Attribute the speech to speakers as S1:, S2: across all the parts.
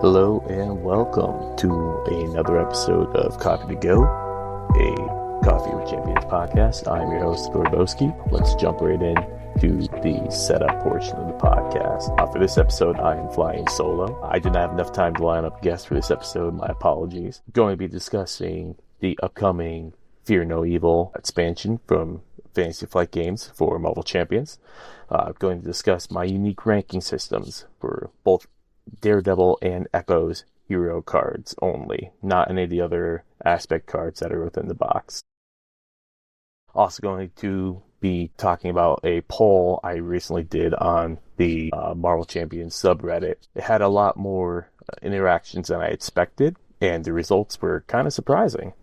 S1: Hello and welcome to another episode of Coffee to Go, a Coffee with Champions podcast. I'm your host, Gorboski. Let's jump right in to the setup portion of the podcast. For this episode, I am flying solo. I did not have enough time to line up guests for this episode. My apologies. I'm going to be discussing the upcoming Fear No Evil expansion from Fantasy Flight Games for Marvel Champions. I'm going to discuss my unique ranking systems for both Daredevil and Echo's hero cards only, not any of the other aspect cards that are within the box. Also going to be talking about a poll I recently did on the Marvel Champions subreddit. It had a lot more interactions than I expected, and the results were kind of surprising.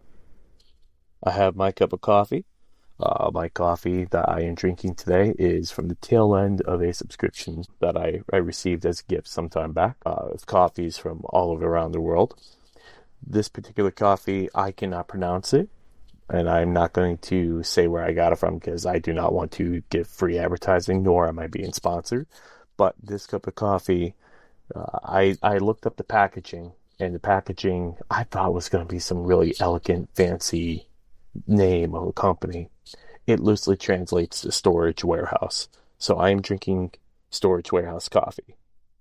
S1: I have my cup of coffee. My coffee that I am drinking today is from the tail end of a subscription that I received as a gift some time back. It's coffees from all over around the world. This particular coffee, I cannot pronounce it, and I'm not going to say where I got it from because I do not want to give free advertising, nor am I being sponsored. But this cup of coffee, I looked up the packaging, and the packaging I thought was going to be some really elegant, fancy name of a company. It loosely translates to storage warehouse. So I am drinking storage warehouse coffee.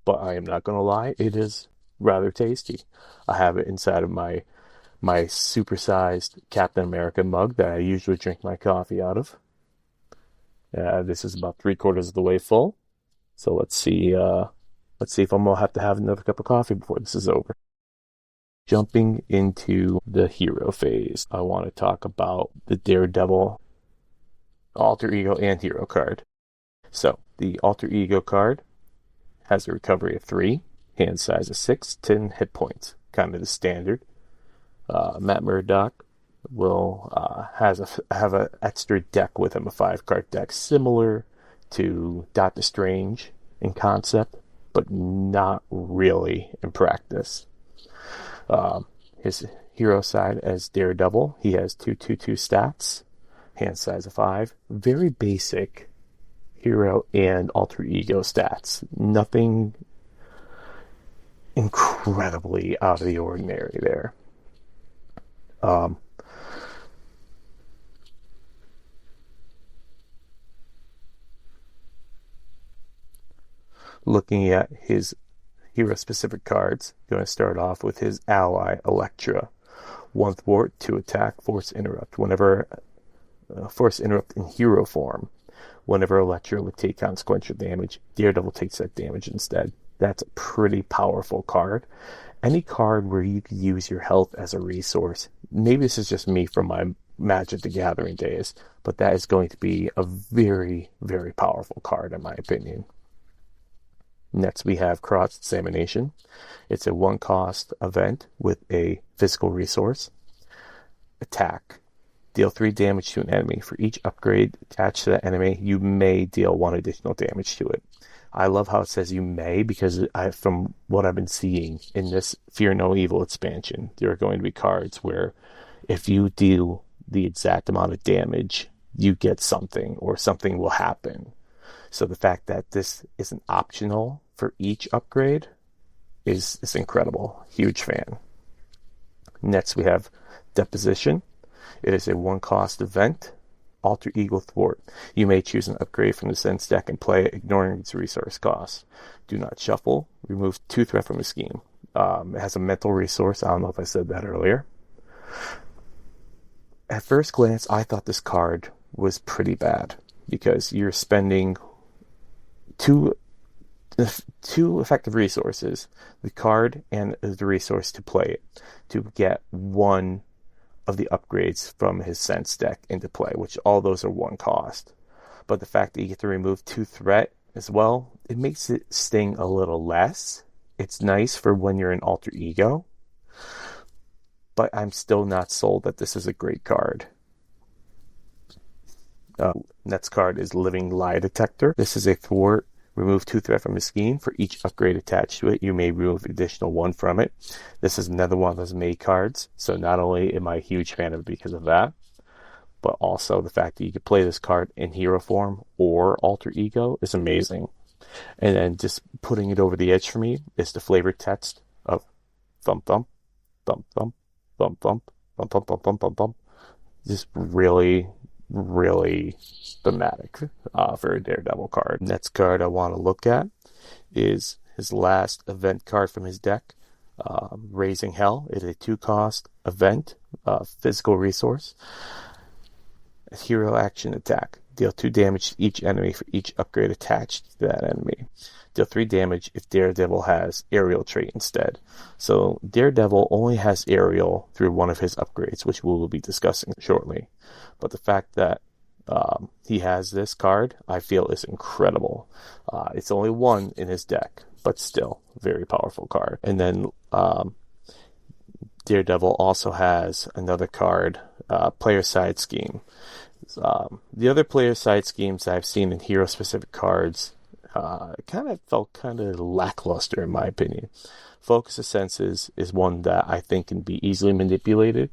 S1: But I am not going to lie, it is rather tasty. I have it inside of my supersized Captain America mug that I usually drink my coffee out of. This is about 3/4 of the way full. So let's see if I'm going to have another cup of coffee before this is over. Jumping into the hero phase, I want to talk about the Daredevil alter ego and hero card. So, the alter ego card has a recovery of 3, hand size of 6, 10 hit points, kind of the standard. Matt Murdock will have an extra deck with him, a 5-card deck, similar to Doctor Strange in concept, but not really in practice. His hero side as Daredevil, he has 2/2/2 stats, hand size of 5, very basic hero and alter ego stats. Nothing incredibly out of the ordinary there. Looking at his hero-specific cards, going to start off with his ally, Elektra. 1 thwart, 2 attack, force interrupt. Whenever force interrupt in hero form. Whenever Elektra would take consequential damage, Daredevil takes that damage instead. That's a pretty powerful card. Any card where you could use your health as a resource. Maybe this is just me from my Magic the Gathering days, but that is going to be a very, very powerful card in my opinion. Next, we have Cross-Examination. It's a 1-cost event with a physical resource. Attack. Deal 3 damage to an enemy. For each upgrade attached to that enemy, you may deal 1 additional damage to it. I love how it says you may, because from what I've been seeing in this Fear No Evil expansion, there are going to be cards where if you deal the exact amount of damage, you get something, or something will happen. So the fact that this isn't optional for each upgrade is incredible. Huge fan. Next we have Deposition. It is a 1-cost event. Alter Ego Thwart. You may choose an upgrade from the Sense deck and play it, ignoring its resource cost. Do not shuffle. Remove 2 threat from a scheme. It has a mental resource. I don't know if I said that earlier. At first glance, I thought this card was pretty bad because you're spending two effective resources, the card and the resource to play it, to get 1 of the upgrades from his Sense deck into play, which all those are 1 cost. But the fact that you get to remove 2 threat as well, it makes it sting a little less. It's nice for when you're in alter ego, but I'm still not sold that this is a great card. Next card is Living Lie Detector. This is a thwart. Remove 2 threat from a scheme. For each upgrade attached to it, you may remove additional 1 from it. This is another one of those May cards, so not only am I a huge fan of it because of that, but also the fact that you can play this card in hero form or alter ego is amazing. And then just putting it over the edge for me is the flavor text of thump thump, thump thump, thump thump, thump thump thump thump thump thump. Just really, really thematic for a Daredevil card. Next card I want to look at is his last event card from his deck. Raising Hell is a 2-cost event, physical resource. A hero action attack. Deal 2 damage to each enemy for each upgrade attached to that enemy. Deal 3 damage if Daredevil has aerial trait instead. So Daredevil only has aerial through one of his upgrades, which we will be discussing shortly. But the fact that he has this card, I feel, is incredible. It's only one in his deck, but still, very powerful card. And then Daredevil also has another card, Player Side Scheme. The other player side schemes I've seen in hero-specific cards kind of felt kind of lackluster, in my opinion. Focus of Senses is one that I think can be easily manipulated,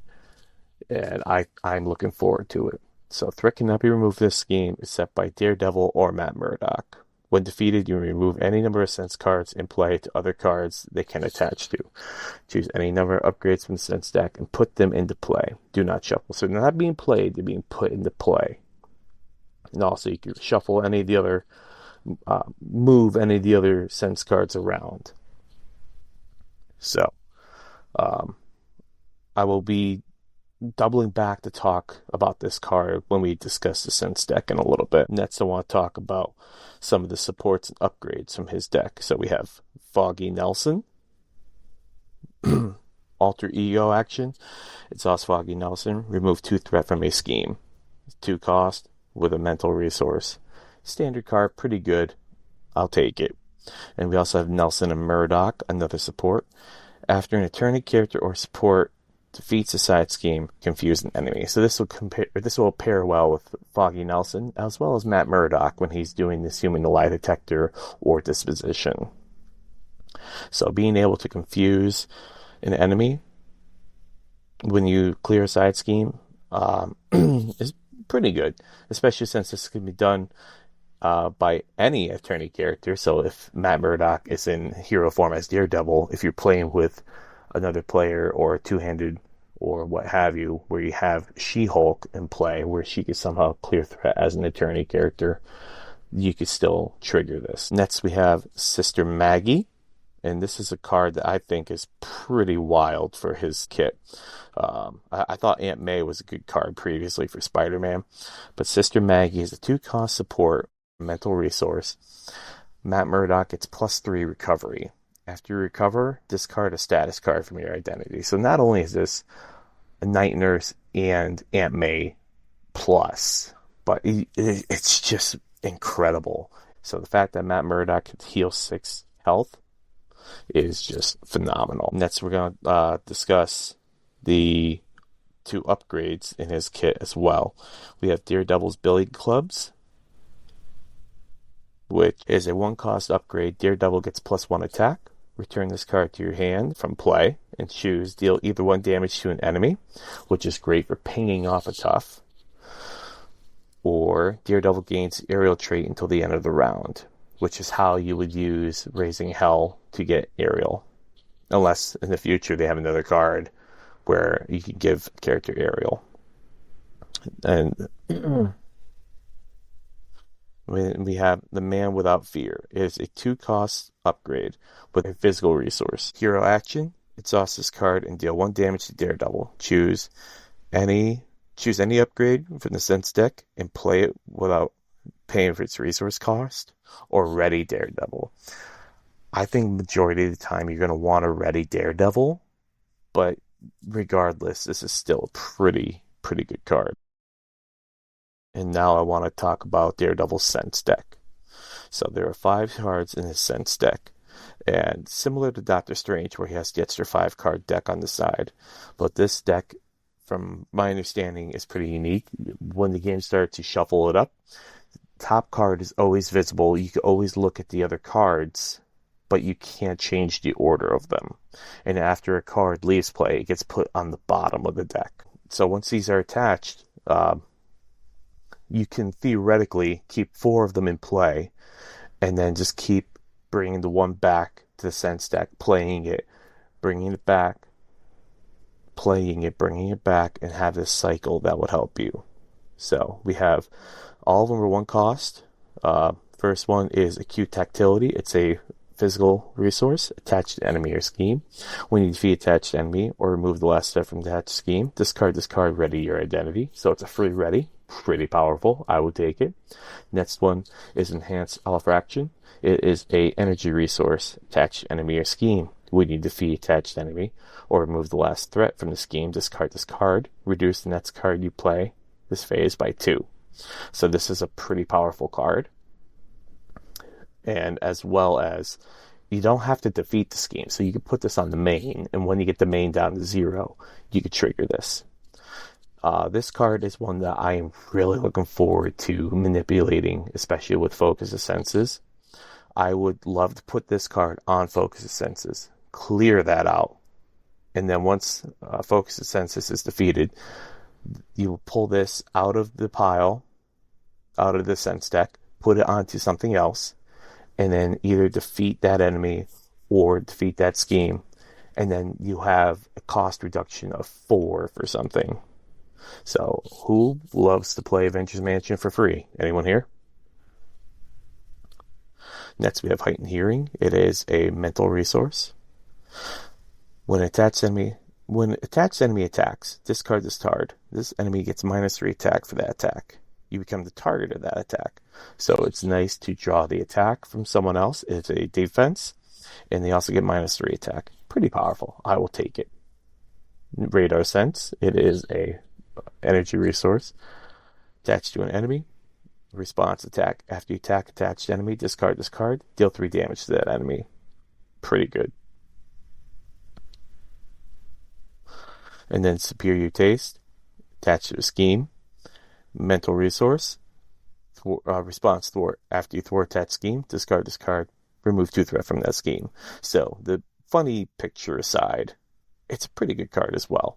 S1: and I'm looking forward to it. So threat cannot be removed from this scheme except by Daredevil or Matt Murdock. When defeated, you remove any number of sense cards in play to other cards they can attach to. Choose any number of upgrades from the sense deck and put them into play. Do not shuffle. So they're not being played, they're being put into play. And also you can shuffle any of the other, move any of the other sense cards around. So, I will be doubling back to talk about this card when we discuss the sense deck in a little bit. Next, I want to talk about some of the supports and upgrades from his deck. So we have Foggy Nelson, Alter Ego action. It's also Foggy Nelson. Remove 2 threat from a scheme. 2 cost with a mental resource. Standard card, pretty good. I'll take it. And we also have Nelson and Murdoch, another support. After an attorney character or support defeats a side scheme, confuse an enemy. So this will pair well with Foggy Nelson as well as Matt Murdock when he's doing this human lie detector or disposition. So being able to confuse an enemy when you clear a side scheme is pretty good, especially since this can be done by any attorney character. So if Matt Murdock is in hero form as Daredevil, if you're playing with another player or a two-handed or what have you, where you have She-Hulk in play, where she could somehow clear threat as an attorney character, you could still trigger this. Next, we have Sister Maggie, and this is a card that I think is pretty wild for his kit. I thought Aunt May was a good card previously for Spider-Man, but Sister Maggie is a 2-cost support, mental resource. Matt Murdock gets +3 recovery. After you recover, discard a status card from your identity. So not only is this a Night Nurse and Aunt May plus, but it's just incredible. So the fact that Matt Murdock can heal 6 health is just phenomenal. Next, we're going to discuss the 2 upgrades in his kit as well. We have Daredevil's Billy Clubs, which is a 1-cost upgrade. Daredevil gets +1 attack. Return this card to your hand from play and choose deal either 1 damage to an enemy, which is great for pinging off a tough. Or Daredevil gains aerial trait until the end of the round, which is how you would use Raising Hell to get aerial. Unless in the future they have another card where you can give a character aerial. And we have the Man Without Fear. It is a 2-cost upgrade with a physical resource. Hero action, exhaust this card and deal 1 damage to Daredevil. Choose any upgrade from the sense deck and play it without paying for its resource cost, or ready Daredevil. I think majority of the time you're going to want to ready Daredevil, but regardless, this is still a pretty good card. And now I want to talk about Daredevil's Sense deck. So there are 5 cards in his Sense deck. And similar to Doctor Strange, where he has the extra 5-card deck on the side. But this deck, from my understanding, is pretty unique. When the game starts to shuffle it up, top card is always visible. You can always look at the other cards, but you can't change the order of them. And after a card leaves play, it gets put on the bottom of the deck. So once these are attached, you can theoretically keep 4 of them in play and then just keep bringing the one back to the sense deck, playing it, bringing it back, playing it, bringing it back, and have this cycle that would help you. So we have all of them are one cost. First one is acute tactility. It's a physical resource attached to enemy or scheme. When you defeat attached enemy or remove the last step from the attached scheme, discard this card, ready your identity. So it's a free ready. Pretty powerful. I would take it. Next one is enhanced allfraction. It is a energy resource attached to enemy or scheme. When you defeat attached enemy or remove the last threat from the scheme, discard this card. Reduce the next card you play this phase by 2. So this is a pretty powerful card. And as well as, you don't have to defeat the scheme. So you can put this on the main, and when you get the main down to 0, you could trigger this. This card is one that I am really looking forward to manipulating, especially with Focus of Senses. I would love to put this card on Focus of Senses, clear that out, and then once Focus of Senses is defeated, you will pull this out of the pile, out of the sense deck, put it onto something else, and then either defeat that enemy or defeat that scheme, and then you have a cost reduction of 4 for something. So, who loves to play Avengers Mansion for free? Anyone here? Next, we have Heightened Hearing. It is a mental resource. When attached enemy attacks, discard this card. This enemy gets -3 attack for that attack. You become the target of that attack. So it's nice to draw the attack from someone else. It's a defense, and they also get -3 attack. Pretty powerful. I will take it. Radar Sense. It is a energy resource attached to an enemy. Response attack. After you attack attached enemy, discard this card. Deal 3 damage to that enemy. Pretty good. And then Superior Taste. Attached to a scheme. Mental resource. Response thwart. After you thwart that scheme, discard this card. Remove 2 threat from that scheme. So, the funny picture aside, it's a pretty good card as well.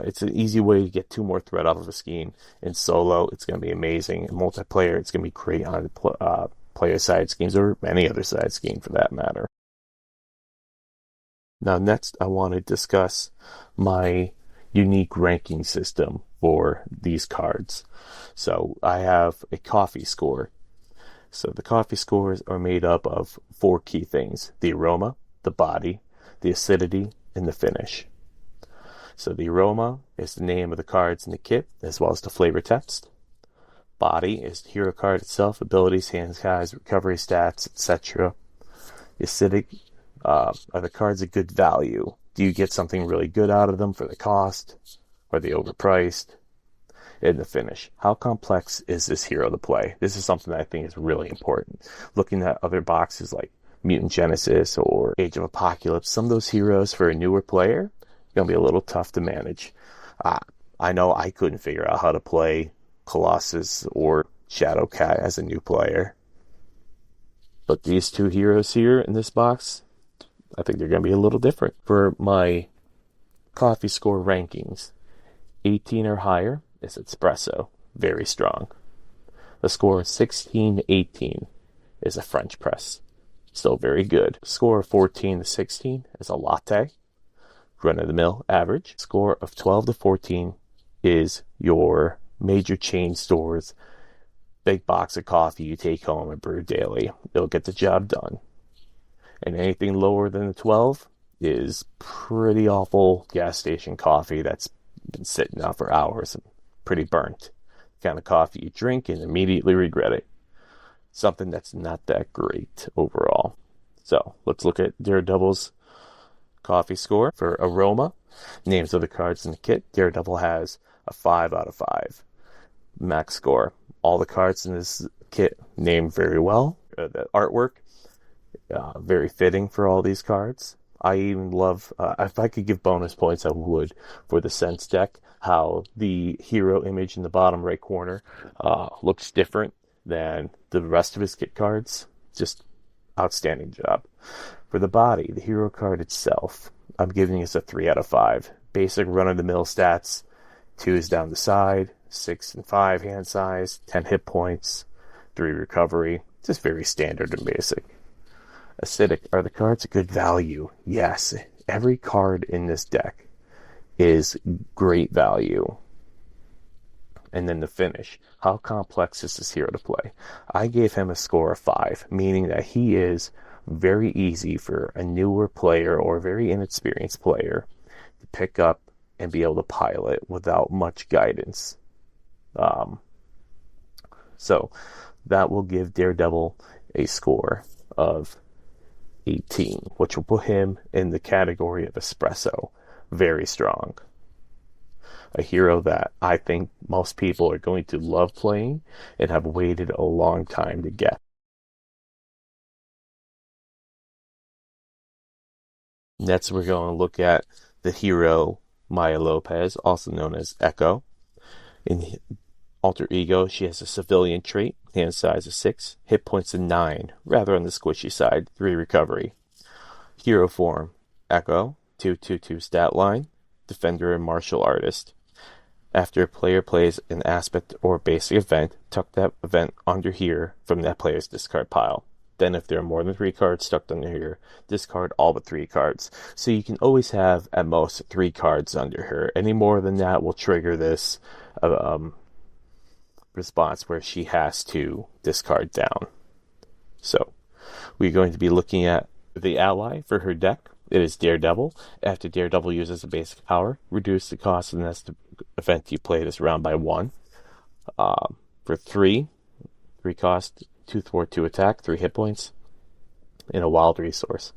S1: It's an easy way to get 2 more threat off of a scheme. In solo, it's going to be amazing. In multiplayer, it's going to be great on player side schemes, or any other side scheme for that matter. Now, next, I want to discuss my unique ranking system for these cards. So, I have a coffee score. So, the coffee scores are made up of 4 key things: the aroma, the body, the acidity, and the finish. So the aroma is the name of the cards in the kit, as well as the flavor text. Body is the hero card itself, abilities, hand size, recovery stats, etc. The acidic are the cards of good value. Do you get something really good out of them for the cost? Are they overpriced? And the finish. How complex is this hero to play? This is something that I think is really important. Looking at other boxes like Mutant Genesis or Age of Apocalypse, some of those heroes for a newer player, going to be a little tough to manage. I know I couldn't figure out how to play Colossus or Shadowcat as a new player. But these 2 heroes here in this box, I think they're going to be a little different. For my coffee score rankings, 18 or higher is Espresso, very strong. The score 16 to 18 is a French press, still very good. Score 14 to 16 is a latte, run-of-the-mill average. Score of 12 to 14 is your major chain stores, big box of coffee you take home and brew daily. It'll get the job done. And anything lower than the 12 is pretty awful gas station coffee that's been sitting out for hours and pretty burnt. The kind of coffee you drink and immediately regret it. Something that's not that great overall. So let's look at Daredevil's coffee score. For aroma, names of the cards in the kit, Daredevil has a 5 out of 5 max score. All the cards in this kit named very well. The artwork, very fitting for all these cards. I even love, if I could give bonus points, I would, for the Sense deck, how the hero image in the bottom right corner looks different than the rest of his kit cards. Just outstanding job. For the body, the hero card itself, I'm giving this a 3 out of 5. Basic run-of-the-mill stats, 2 is down the side, 6 and 5 hand size, 10 hit points, 3 recovery, Just very standard and basic. Acidic. Are the cards a good value? Yes. Every card in this deck is great value. And then the finish. How complex is this hero to play? I gave him a score of 5, meaning that he is very easy for a newer player or very inexperienced player to pick up and be able to pilot without much guidance. So that will give Daredevil a score of 18, which will put him in the category of espresso. Very strong. A hero that I think most people are going to love playing and have waited a long time to get. Next, we're going to look at the hero Maya Lopez, also known as Echo. In Alter Ego, she has a civilian trait, hand size of 6, hit points of 9, rather on the squishy side, 3 recovery. Hero form, Echo, 2/2/2 stat line, defender and martial artist. After a player plays an aspect or basic event, tuck that event under here from that player's discard pile. Then if there are more than 3 cards tucked under here, discard all but 3 cards. So you can always have at most 3 cards under her. Any more than that will trigger this response where she has to discard down. So we're going to be looking at the ally for her deck. It is Daredevil. After Daredevil uses a basic power, reduce the cost of the next event you play this round by 1. For 3 cost, 2/4/2 attack, 3 hit points, and a wild resource.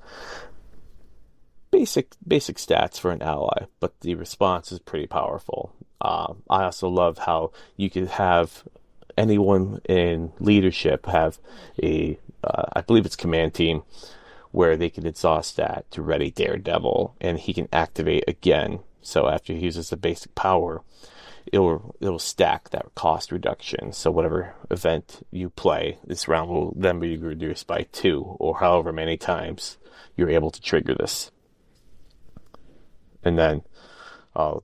S1: Basic stats for an ally, but the response is pretty powerful. I also love how you could have anyone in leadership have a, I believe it's command team, where they can exhaust that to ready Daredevil, and he can activate again. So after he uses the basic power, it will stack that cost reduction. So whatever event you play, this round will then be reduced by 2, or however many times you're able to trigger this. And then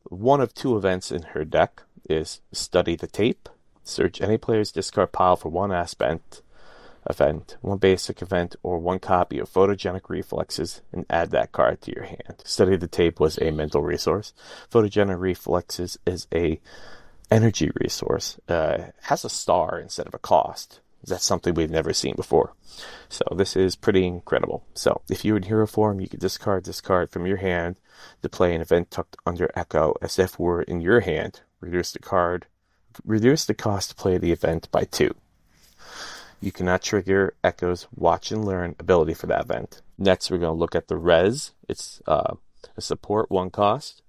S1: one of 2 events in her deck is Study the Tape. Search any player's discard pile for one aspect event, one basic event, or one copy of Photogenic Reflexes, and add that card to your hand. Study the Tape was a mental resource. Photogenic Reflexes is a energy resource. Has a star instead of a cost. That's something we've never seen before. So this is pretty incredible. So if you're in hero form, you can discard this card from your hand to play an event tucked under Echo as if we're in your hand. Reduce the cost to play the event by 2. You cannot trigger Echo's Watch and Learn ability for that event. Next, we're going to look at the Res. It's a support 1 cost,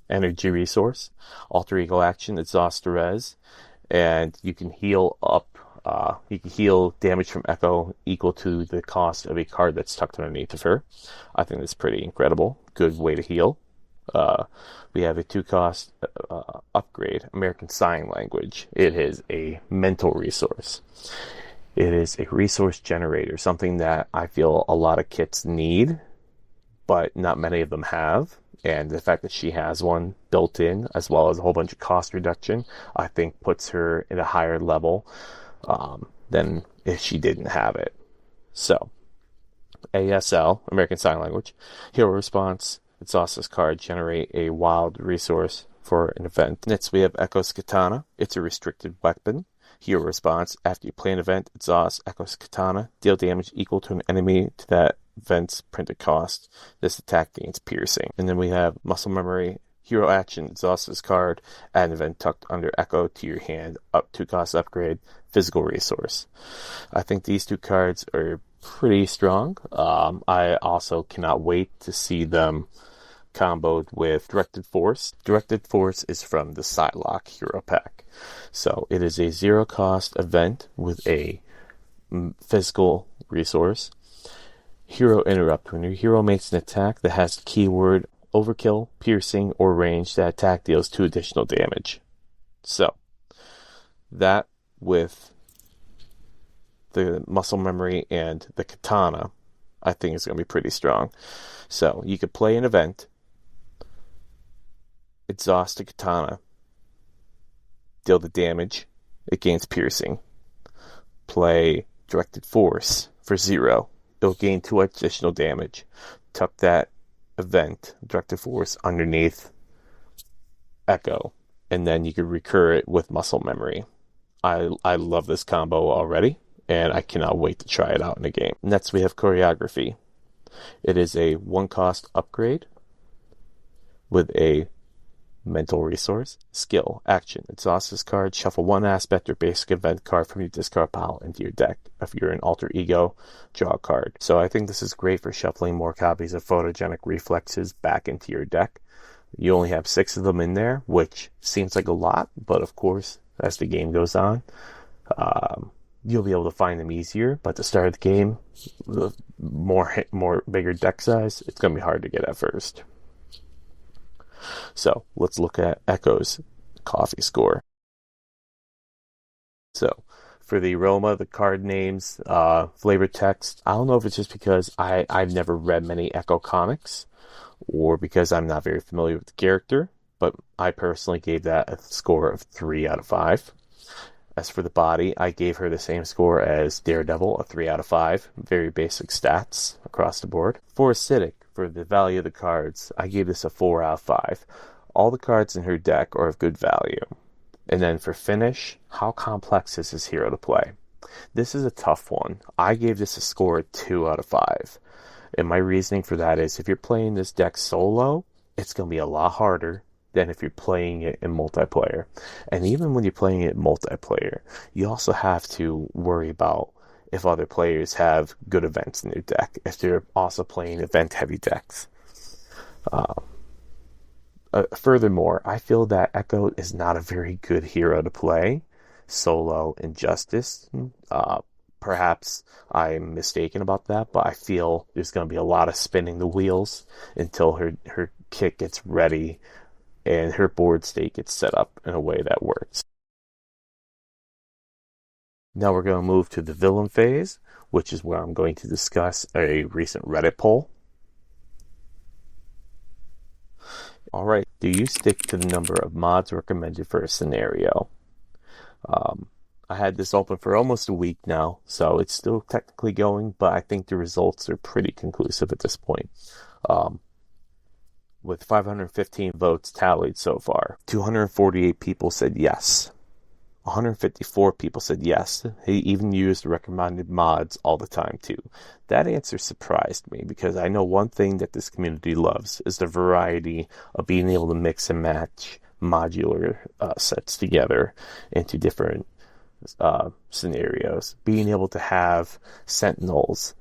S1: energy resource, alter ego action, exhaust the Res, and you can heal up. You can heal damage from Echo equal to the cost of a card that's tucked underneath of her. I think that's pretty incredible. Good way to heal. We have a 2-cost upgrade, American Sign Language. It is a mental resource. It is a resource generator, something that I feel a lot of kits need, but not many of them have. And the fact that she has one built in, as well as a whole bunch of cost reduction, I think puts her at a higher level than if she didn't have it. So, ASL, American Sign Language, hero response, exhaust this card, generate a wild resource for an event. Next, we have Echo's Katana. It's a restricted weapon. Hero response, after you play an event, exhaust Echo's Katana, deal damage equal to an enemy to that event's printed cost. This attack gains piercing. And then we have Muscle Memory, hero action, exhaust this card, add an event tucked under Echo to your hand, up 2 cost upgrade, physical resource. I think these 2 cards are pretty strong. I also cannot wait to see them comboed with Directed Force. Directed Force is from the Psylocke hero pack. So it is a 0-cost event with a physical resource. Hero Interrupt. When your hero makes an attack that has the keyword Overkill, Piercing, or Range, that attack deals 2 additional damage. So that with the Muscle Memory and the Katana, I think is going to be pretty strong. So you could play an event, exhaust the Katana, deal the damage, it gains piercing. Play Directed Force for 0. It'll gain 2 additional damage. Tuck that event, Directed Force, underneath Echo, and then you can recur it with Muscle Memory. I love this combo already, and I cannot wait to try it out in a game. Next, we have Choreography. It is a 1-cost upgrade with a mental resource, skill, action. Exhaust this card, shuffle 1 aspect or basic event card from your discard pile into your deck. If you're an alter ego, draw a card. So I think this is great for shuffling more copies of Photogenic Reflexes back into your deck. You only have 6 of them in there, which seems like a lot, but of course, as the game goes on, you'll be able to find them easier. But to start the game, the more bigger deck size, it's going to be hard to get at first. So let's look at Echo's coffee score. So for the aroma, the card names, flavor text, I don't know if it's just because I've never read many Echo comics or because I'm not very familiar with the character, but I personally gave that a score of 3 out of 5. As for the body, I gave her the same score as Daredevil, a 3 out of 5. Very basic stats across the board. For acidic, for the value of the cards, I gave this a 4 out of 5. All the cards in her deck are of good value. And then for finish, how complex is this hero to play? This is a tough one. I gave this a score of 2 out of 5. And my reasoning for that is if you're playing this deck solo, it's going to be a lot harder than if you're playing it in multiplayer. And even when you're playing it in multiplayer, you also have to worry about if other players have good events in their deck, if they're also playing event-heavy decks. Furthermore, I feel that Echo is not a very good hero to play solo in Justice. Perhaps I'm mistaken about that, but I feel there's going to be a lot of spinning the wheels until her kit gets ready and her board state gets set up in a way that works. Now we're going to move to the villain phase, which is where I'm going to discuss a recent Reddit poll. Alright, do you stick to the number of mods recommended for a scenario? I had this open for almost a week now, so it's still technically going, but I think the results are pretty conclusive at this point. With 515 votes tallied so far, 248 people said yes. 154 people said yes. He even used recommended mods all the time too. That answer surprised me because I know one thing that this community loves is the variety of being able to mix and match modular sets together into different scenarios. Being able to have sentinels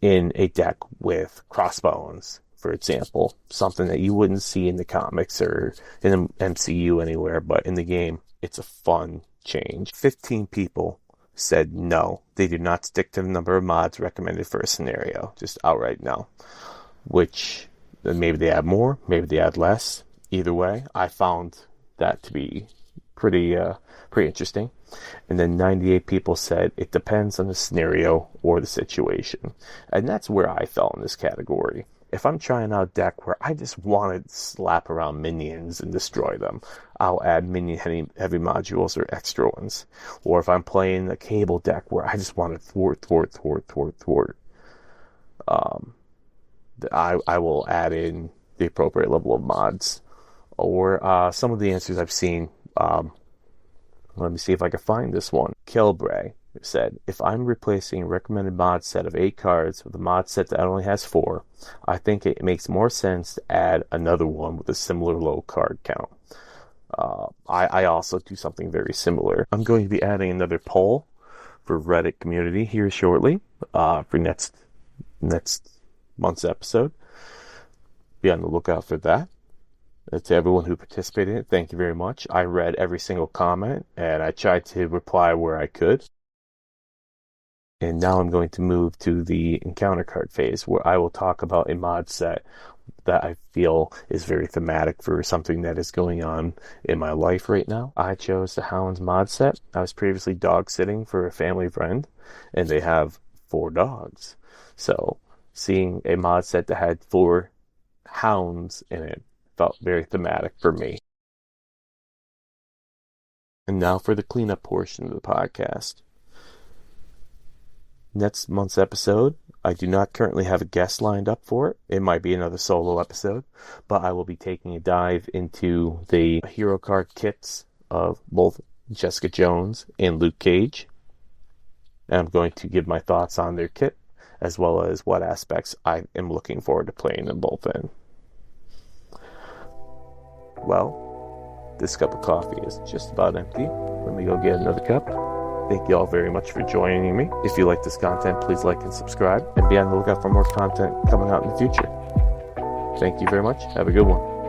S1: in a deck with crossbones, for example, something that you wouldn't see in the comics or in the MCU anywhere, but in the game, it's a fun change. 15 people said no, they do not stick to the number of mods recommended for a scenario, just outright no. Which maybe they add more, maybe they add less. Either way, I found that to be pretty interesting. And then 98 people said it depends on the scenario or the situation, and that's where I fell in this category. If I'm trying out a deck where I just want to slap around minions and destroy them, I'll add minion heavy modules or extra ones. Or if I'm playing a cable deck where I just want to thwart, I will add in the appropriate level of mods. Or some of the answers I've seen, let me see if I can find this one. Kilbray said, if I'm replacing a recommended mod set of 8 cards with a mod set that only has 4, I think it makes more sense to add another one with a similar low card count. I also do something very similar. I'm going to be adding another poll for Reddit community here shortly for next month's episode. Be on the lookout for that. To everyone who participated in it, thank you very much. I read every single comment and I tried to reply where I could. And now I'm going to move to the encounter card phase, where I will talk about a mod set that I feel is very thematic for something that is going on in my life right now. I chose the Hounds mod set. I was previously dog sitting for a family friend, and they have 4 dogs. So seeing a mod set that had 4 hounds in it felt very thematic for me. And now for the cleanup portion of the podcast. Next month's episode, I do not currently have a guest lined up for it. It might be another solo episode, but I will be taking a dive into the hero card kits of both Jessica Jones and Luke Cage. And I'm going to give my thoughts on their kit, as well as what aspects I am looking forward to playing them both in. Well, this cup of coffee is just about empty. Let me go get another cup. Thank you all very much for joining me. If you like this content, please like and subscribe, and be on the lookout for more content coming out in the future. Thank you very much. Have a good one.